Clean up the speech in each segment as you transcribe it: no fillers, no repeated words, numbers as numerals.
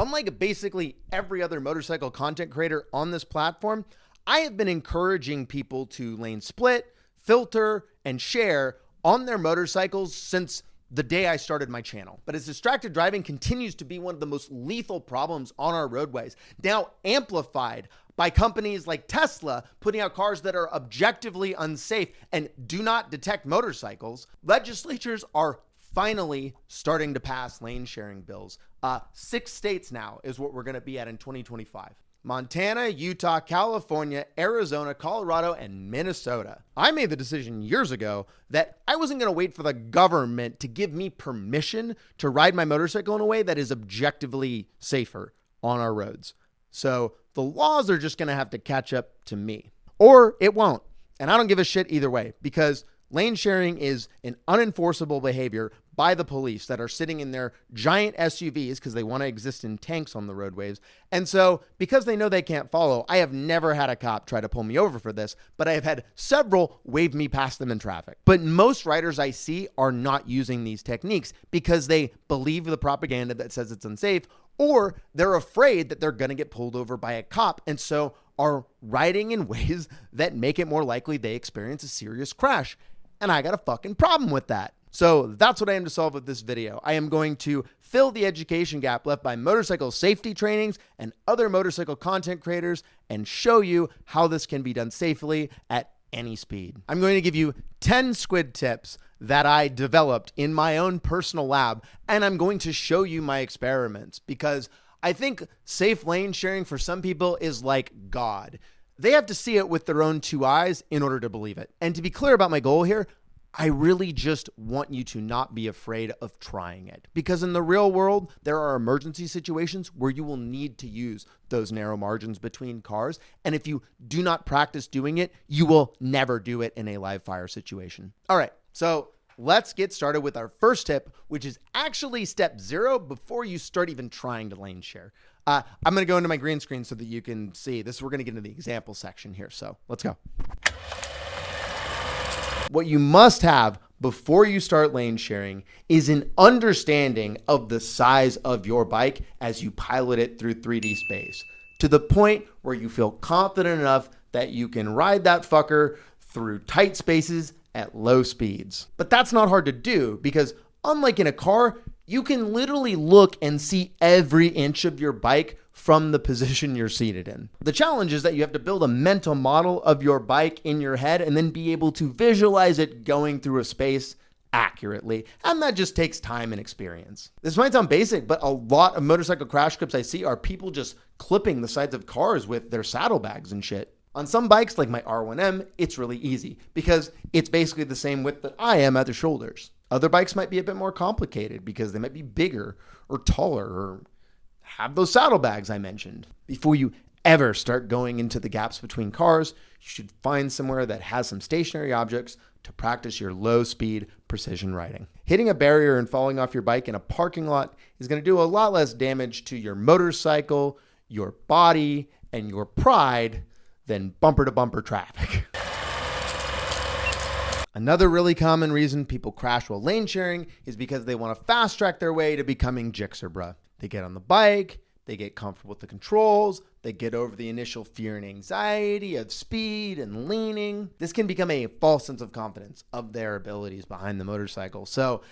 Unlike basically every other motorcycle content creator on this platform, I have been encouraging people to lane split, filter, and share on their motorcycles since the day I started my channel. But as distracted driving continues to be one of the most lethal problems on our roadways, now amplified by companies like Tesla putting out cars that are objectively unsafe and do not detect motorcycles, legislatures are finally starting to pass lane sharing bills. 6 states now is what we're going to be at in 2025. Montana, Utah, California, Arizona, Colorado, and Minnesota. I made the decision years ago that I wasn't going to wait for the government to give me permission to ride my motorcycle in a way that is objectively safer on our roads. So the laws are just going to have to catch up to me, or it won't. And I don't give a shit either way, because lane sharing is an unenforceable behavior by the police that are sitting in their giant SUVs because they want to exist in tanks on the roadways. And so because they know they can't follow, I have never had a cop try to pull me over for this, but I have had several wave me past them in traffic. But most riders I see are not using these techniques because they believe the propaganda that says it's unsafe, or they're afraid that they're going to get pulled over by a cop, and so are riding in ways that make it more likely they experience a serious crash. And I got a fucking problem with that. So that's what I aim to solve with this video. I am going to fill the education gap left by motorcycle safety trainings and other motorcycle content creators and show you how this can be done safely at any speed. I'm going to give you 10 squid tips that I developed in my own personal lab, and I'm going to show you my experiments because I think safe lane sharing for some people is like God. They have to see it with their own 2 eyes in order to believe it. And to be clear about my goal here, I really just want you to not be afraid of trying it, because in the real world, there are emergency situations where you will need to use those narrow margins between cars. And if you do not practice doing it, you will never do it in a live fire situation. All right, so let's get started with our first tip, which is actually step 0 before you start even trying to lane share. I'm going to go into my green screen so that you can see this. We're going to get into the example section here. So let's go. What you must have before you start lane sharing is an understanding of the size of your bike as you pilot it through 3D space, to the point where you feel confident enough that you can ride that fucker through tight spaces at low speeds. But that's not hard to do because unlike in a car, you can literally look and see every inch of your bike from the position you're seated in. The challenge is that you have to build a mental model of your bike in your head and then be able to visualize it going through a space accurately. And that just takes time and experience. This might sound basic, but a lot of motorcycle crash clips I see are people just clipping the sides of cars with their saddlebags and shit. On some bikes like my R1M, it's really easy because it's basically the same width that I am at the shoulders. Other bikes might be a bit more complicated because they might be bigger or taller or have those saddlebags I mentioned. Before you ever start going into the gaps between cars, you should find somewhere that has some stationary objects to practice your low speed precision riding. Hitting a barrier and falling off your bike in a parking lot is going to do a lot less damage to your motorcycle, your body, and your pride than bumper to bumper traffic. Another really common reason people crash while lane sharing is because they want to fast track their way to becoming Jixerbra. They get on the bike, they get comfortable with the controls, they get over the initial fear and anxiety of speed and leaning. This can become a false sense of confidence of their abilities behind the motorcycle. So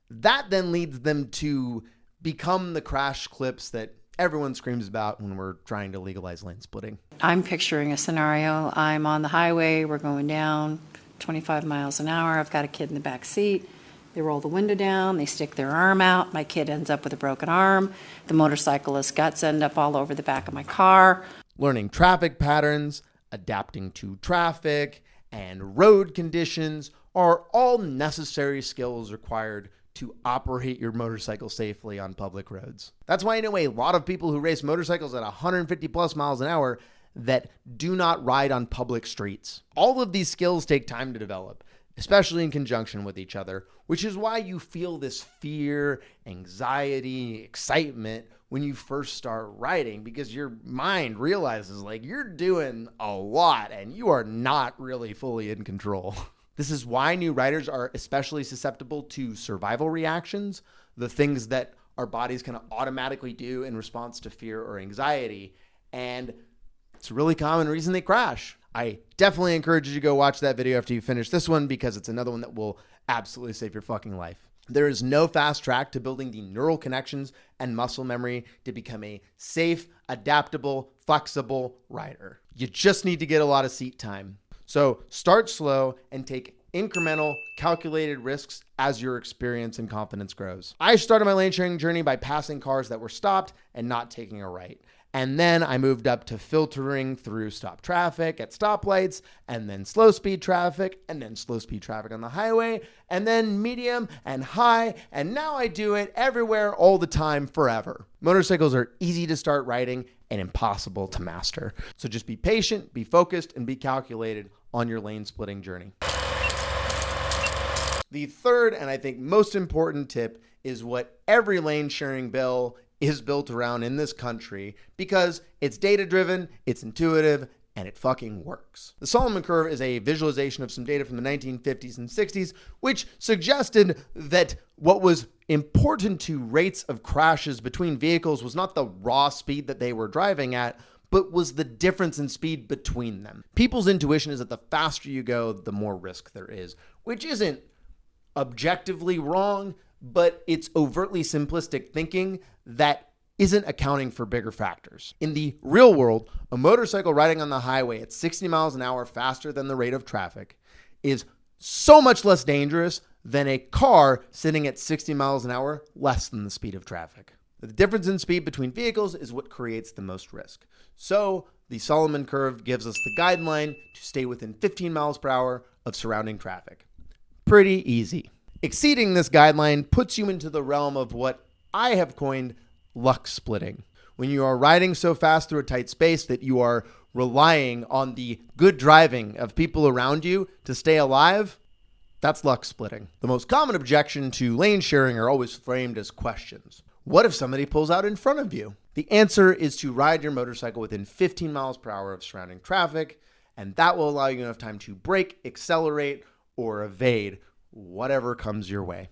that then leads them to become the crash clips that everyone screams about when we're trying to legalize lane splitting. I'm picturing a scenario. I'm on the highway, we're going down 25 miles an hour. I've got a kid in the back seat. They roll the window down, they stick their arm out. My kid ends up with a broken arm. The motorcyclist's guts end up all over the back of my car. Learning traffic patterns, adapting to traffic, and road conditions are all necessary skills required to operate your motorcycle safely on public roads. That's why I know a lot of people who race motorcycles at 150 plus miles an hour that do not ride on public streets. All of these skills take time to develop, especially in conjunction with each other, which is why you feel this fear, anxiety, excitement when you first start riding, because your mind realizes like you're doing a lot and you are not really fully in control. This is why new riders are especially susceptible to survival reactions, the things that our bodies kind of automatically do in response to fear or anxiety. And it's a really common reason they crash. I definitely encourage you to go watch that video after you finish this one, because it's another one that will absolutely save your fucking life. There is no fast track to building the neural connections and muscle memory to become a safe, adaptable, flexible rider. You just need to get a lot of seat time. So start slow and take incremental, calculated risks as your experience and confidence grows. I started my lane sharing journey by passing cars that were stopped and not taking a right. And then I moved up to filtering through stop traffic at stoplights, and then slow speed traffic, and then slow speed traffic on the highway, and then medium and high. And now I do it everywhere, all the time, forever. Motorcycles are easy to start riding and impossible to master. So just be patient, be focused, and be calculated on your lane splitting journey. The third, and I think most important tip, is what every lane sharing bill is built around in this country, because it's data driven, it's intuitive, and it fucking works. The Solomon curve is a visualization of some data from the 1950s and 60s, which suggested that what was important to rates of crashes between vehicles was not the raw speed that they were driving at, but was the difference in speed between them. People's intuition is that the faster you go, the more risk there is, which isn't objectively wrong, but it's overtly simplistic thinking that isn't accounting for bigger factors. In the real world, a motorcycle riding on the highway at 60 miles an hour faster than the rate of traffic is so much less dangerous than a car sitting at 60 miles an hour less than the speed of traffic. The difference in speed between vehicles is what creates the most risk. So the Solomon curve gives us the guideline to stay within 15 miles per hour of surrounding traffic. Pretty easy. Exceeding this guideline puts you into the realm of what I have coined luck splitting. When you are riding so fast through a tight space that you are relying on the good driving of people around you to stay alive, that's luck splitting. The most common objection to lane sharing are always framed as questions. What if somebody pulls out in front of you? The answer is to ride your motorcycle within 15 miles per hour of surrounding traffic, and that will allow you enough time to brake, accelerate, or evade whatever comes your way.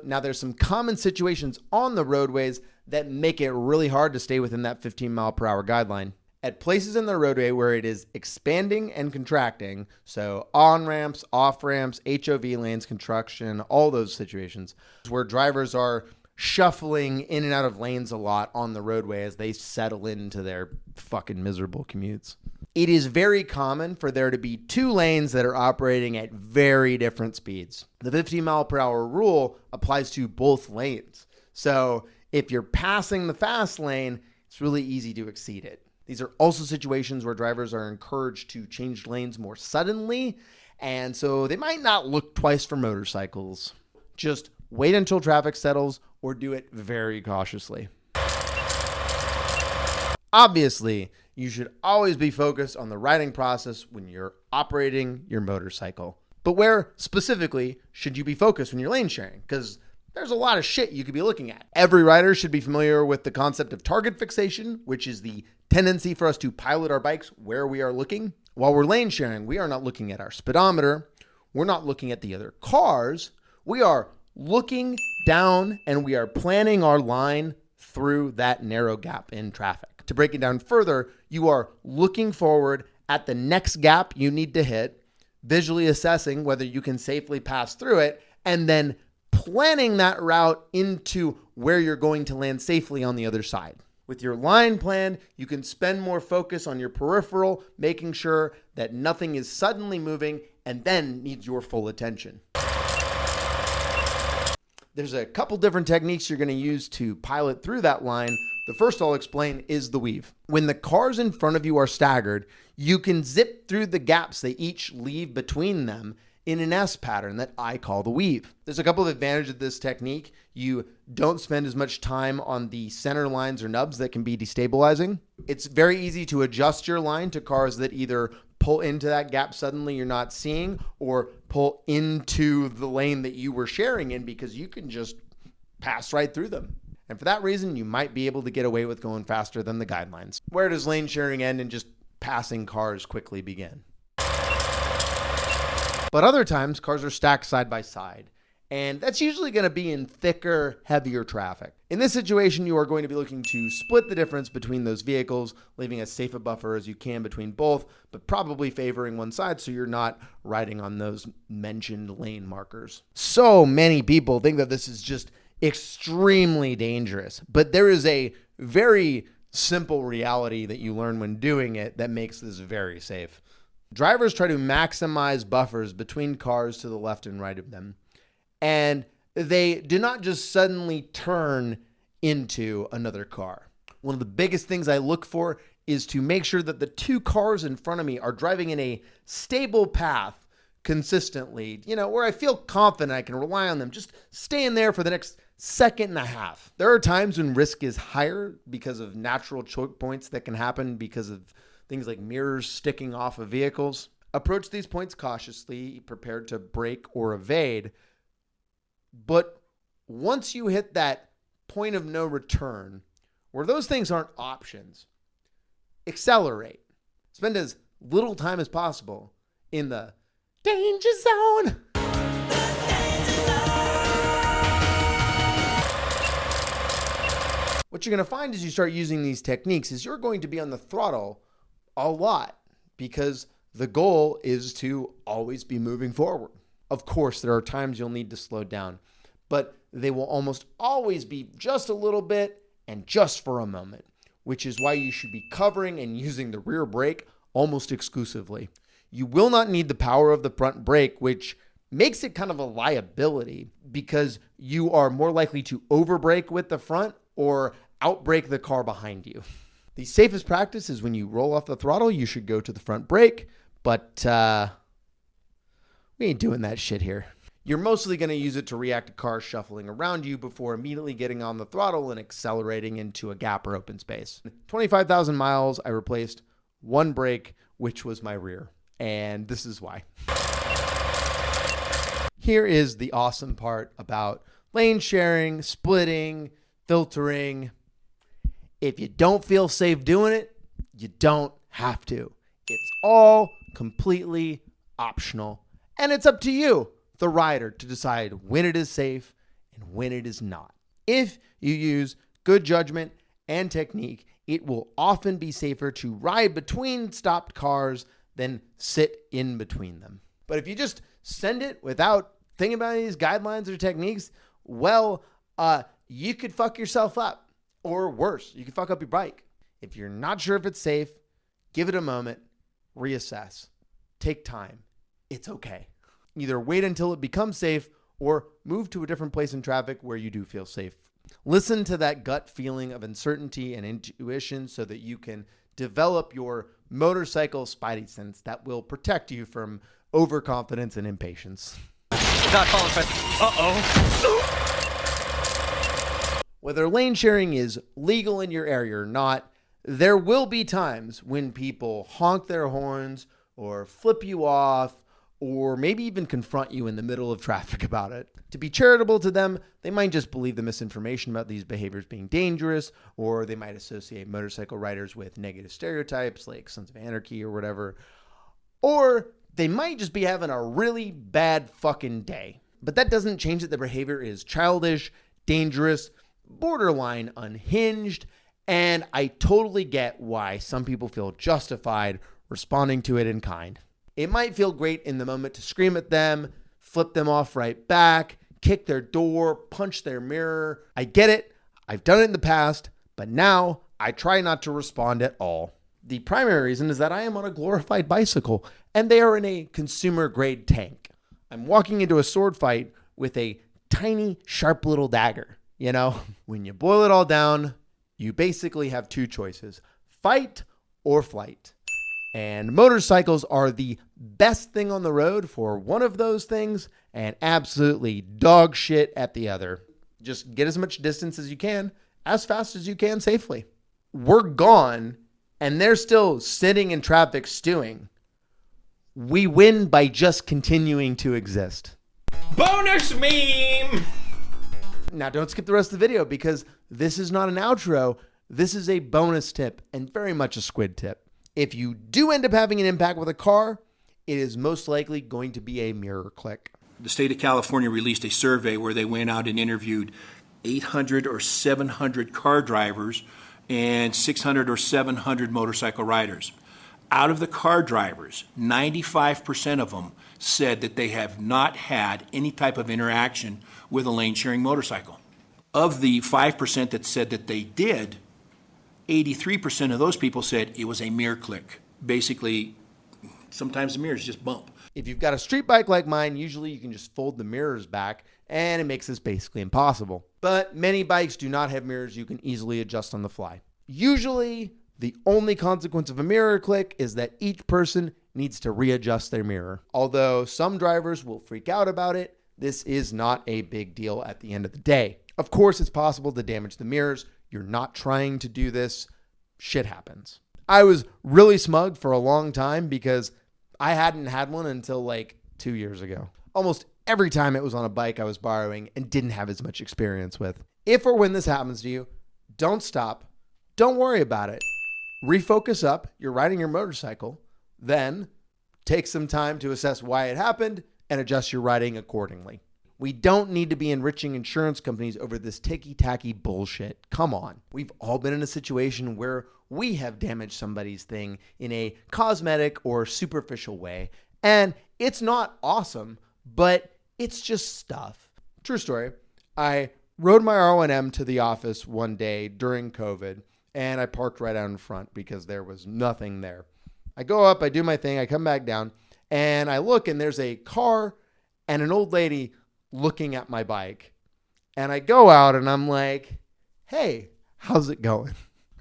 Now, there's some common situations on the roadways that make it really hard to stay within that 15 mile per hour guideline. At places in the roadway where it is expanding and contracting, so on-ramps, off-ramps, HOV lanes, construction, all those situations where drivers are shuffling in and out of lanes a lot on the roadway as they settle into their fucking miserable commutes. It is very common for there to be two lanes that are operating at very different speeds. The 15 mile per hour rule applies to both lanes. So if you're passing the fast lane, it's really easy to exceed it. These are also situations where drivers are encouraged to change lanes more suddenly, and so they might not look twice for motorcycles. Just wait until traffic settles or do it very cautiously. Obviously, you should always be focused on the riding process when you're operating your motorcycle. But where specifically should you be focused when you're lane sharing? Because there's a lot of shit you could be looking at. Every rider should be familiar with the concept of target fixation, which is the tendency for us to pilot our bikes where we are looking. While we're lane sharing, we are not looking at our speedometer. We're not looking at the other cars. We are looking down and we are planning our line through that narrow gap in traffic. To break it down further, you are looking forward at the next gap you need to hit, visually assessing whether you can safely pass through it, and then planning that route into where you're going to land safely on the other side. With your line planned, you can spend more focus on your peripheral, making sure that nothing is suddenly moving and then needs your full attention. There's a couple different techniques you're going to use to pilot through that line. The first I'll explain is the weave. When the cars in front of you are staggered, you can zip through the gaps they each leave between them in an S pattern that I call the weave. There's a couple of advantages of this technique. You don't spend as much time on the center lines or nubs that can be destabilizing. It's very easy to adjust your line to cars that either pull into that gap suddenly you're not seeing or pull into the lane that you were sharing in, because you can just pass right through them. And for that reason, you might be able to get away with going faster than the guidelines. Where does lane sharing end and just passing cars quickly begin? But other times, cars are stacked side by side, And that's usually going to be in thicker, heavier traffic. In this situation, you are going to be looking to split the difference between those vehicles, leaving as safe a buffer as you can between both, but probably favoring one side so you're not riding on those mentioned lane markers. So many people think that this is just extremely dangerous, but there is a very simple reality that you learn when doing it that makes this very safe. Drivers try to maximize buffers between cars to the left and right of them. And they do not just suddenly turn into another car. One of the biggest things I look for is to make sure that the two cars in front of me are driving in a stable path consistently, where I feel confident I can rely on them just staying there for the next second and a half. There are times when risk is higher because of natural choke points that can happen because of things like mirrors sticking off of vehicles. Approach these points cautiously, prepared to brake or evade. But once you hit that point of no return, where those things aren't options, accelerate. Spend as little time as possible in the danger zone. What you're going to find as you start using these techniques is you're going to be on the throttle a lot because the goal is to always be moving forward. Of course, there are times you'll need to slow down, but they will almost always be just a little bit and just for a moment, which is why you should be covering and using the rear brake almost exclusively. You will not need the power of the front brake, which makes it kind of a liability because you are more likely to overbrake with the front or outbrake the car behind you. The safest practice is when you roll off the throttle, you should go to the front brake, but we ain't doing that shit here. You're mostly going to use it to react to cars shuffling around you before immediately getting on the throttle and accelerating into a gap or open space. 25,000 miles, I replaced one brake, which was my rear. And this is why. Here is the awesome part about lane sharing, splitting, filtering. If you don't feel safe doing it, you don't have to. It's all completely optional. And it's up to you, the rider, to decide when it is safe and when it is not. If you use good judgment and technique, it will often be safer to ride between stopped cars than sit in between them. But if you just send it without thinking about any of these guidelines or techniques, well, you could fuck yourself up. Or worse, you could fuck up your bike. If you're not sure if it's safe, give it a moment, reassess, take time. It's okay. Either wait until it becomes safe or move to a different place in traffic where you do feel safe. Listen to that gut feeling of uncertainty and intuition so that you can develop your motorcycle spidey sense that will protect you from overconfidence and impatience. Not falling fast. Uh-oh. Whether lane sharing is legal in your area or not, there will be times when people honk their horns or flip you off or maybe even confront you in the middle of traffic about it. To be charitable to them, they might just believe the misinformation about these behaviors being dangerous, or they might associate motorcycle riders with negative stereotypes like Sons of Anarchy or whatever. Or they might just be having a really bad fucking day. But that doesn't change that the behavior is childish, dangerous, borderline unhinged, and I totally get why some people feel justified responding to it in kind. It might feel great in the moment to scream at them, flip them off right back, kick their door, punch their mirror. I get it. I've done it in the past, but now I try not to respond at all. The primary reason is that I am on a glorified bicycle and they are in a consumer grade tank. I'm walking into a sword fight with a tiny, sharp little dagger. You know, when you boil it all down, you basically have two choices: fight or flight. And motorcycles are the best thing on the road for one of those things and absolutely dog shit at the other. Just get as much distance as you can, as fast as you can safely. We're gone and they're still sitting in traffic stewing. We win by just continuing to exist. Bonus meme! Now, don't skip the rest of the video because this is not an outro. This is a bonus tip and very much a squid tip. If you do end up having an impact with a car, it is most likely going to be a mirror click. the state of California released a survey where they went out and interviewed 800 or 700 car drivers and 600 or 700 motorcycle riders. Out of the car drivers, 95% of them said that they have not had any type of interaction with a lane-sharing motorcycle. Of the 5% that said that they did, 83% of those people said it was a mirror click. Basically, sometimes the mirrors just bump. If you've got a street bike like mine, usually you can just fold the mirrors back and it makes this basically impossible. But many bikes do not have mirrors you can easily adjust on the fly. Usually, the only consequence of a mirror click is that each person needs to readjust their mirror. Although some drivers will freak out about it, this is not a big deal at the end of the day. Of course, it's possible to damage the mirrors. You're not trying to do this. Shit happens. I was really smug for a long time because I hadn't had one until like 2 years ago. Almost every time it was on a bike I was borrowing and didn't have as much experience with. If or when this happens to you, don't stop. Don't worry about it. Refocus up. You're riding your motorcycle. Then take some time to assess why it happened and adjust your riding accordingly. We don't need to be enriching insurance companies over this ticky-tacky bullshit. Come on. We've all been in a situation where we have damaged somebody's thing in a cosmetic or superficial way. And it's not awesome, but it's just stuff. True story. I rode my R1M to the office one day during COVID, and I parked right out in front because there was nothing there. I go up, I do my thing, I come back down, and I look, and there's a car and an old lady looking at my bike. And I go out and I'm like, hey, how's it going?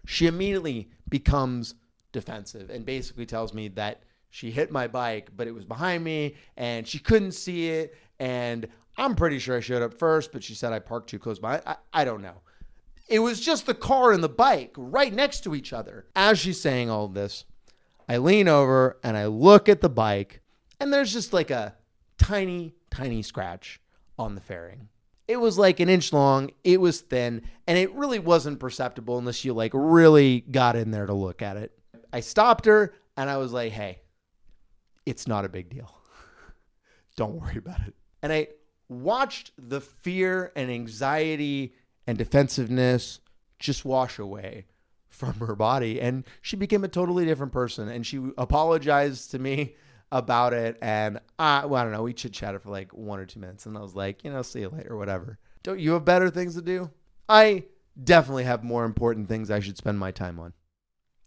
She immediately becomes defensive and basically tells me that she hit my bike, but it was behind me and she couldn't see it. And I'm pretty sure I showed up first, but she said I parked too close by. I don't know. It was just the car and the bike right next to each other. As she's saying all of this, I lean over and I look at the bike and there's just like a tiny scratch on the fairing. It was like an inch long, it was thin, and it really wasn't perceptible unless you like really got in there to look at it. I stopped her and I was like, hey, it's not a big deal. Don't worry about it. And I watched the fear and anxiety and defensive-ness just wash away from her body, and she became a totally different person, and she apologized to me about it, and I don't know, we chit-chatted for like 1 or 2 minutes, and I was like, see you later, whatever. Don't you have better things to do? I definitely have more important things I should spend my time on.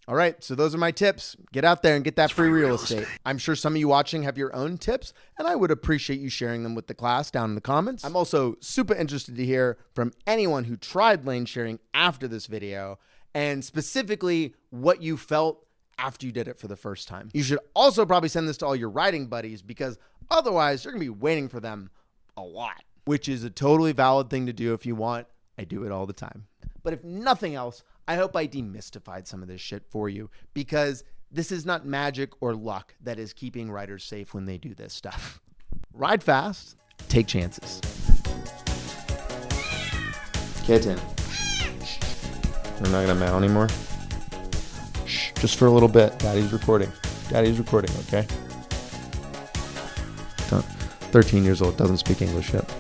All right, so those are my tips. Get out there and get that free real estate. I'm sure some of you watching have your own tips, and I would appreciate you sharing them with the class down in the comments. I'm also super interested to hear from anyone who tried lane sharing after this video, and specifically what you felt after you did it for the first time. You should also probably send this to all your riding buddies because otherwise you're gonna be waiting for them a lot, which is a totally valid thing to do if you want. I do it all the time. But if nothing else, I hope I demystified some of this shit for you because this is not magic or luck that is keeping riders safe when they do this stuff. Ride fast, take chances. Kitten. We're not gonna meow anymore. Shh, just for a little bit. Daddy's recording. Daddy's recording, okay? 13 years old, doesn't speak English yet.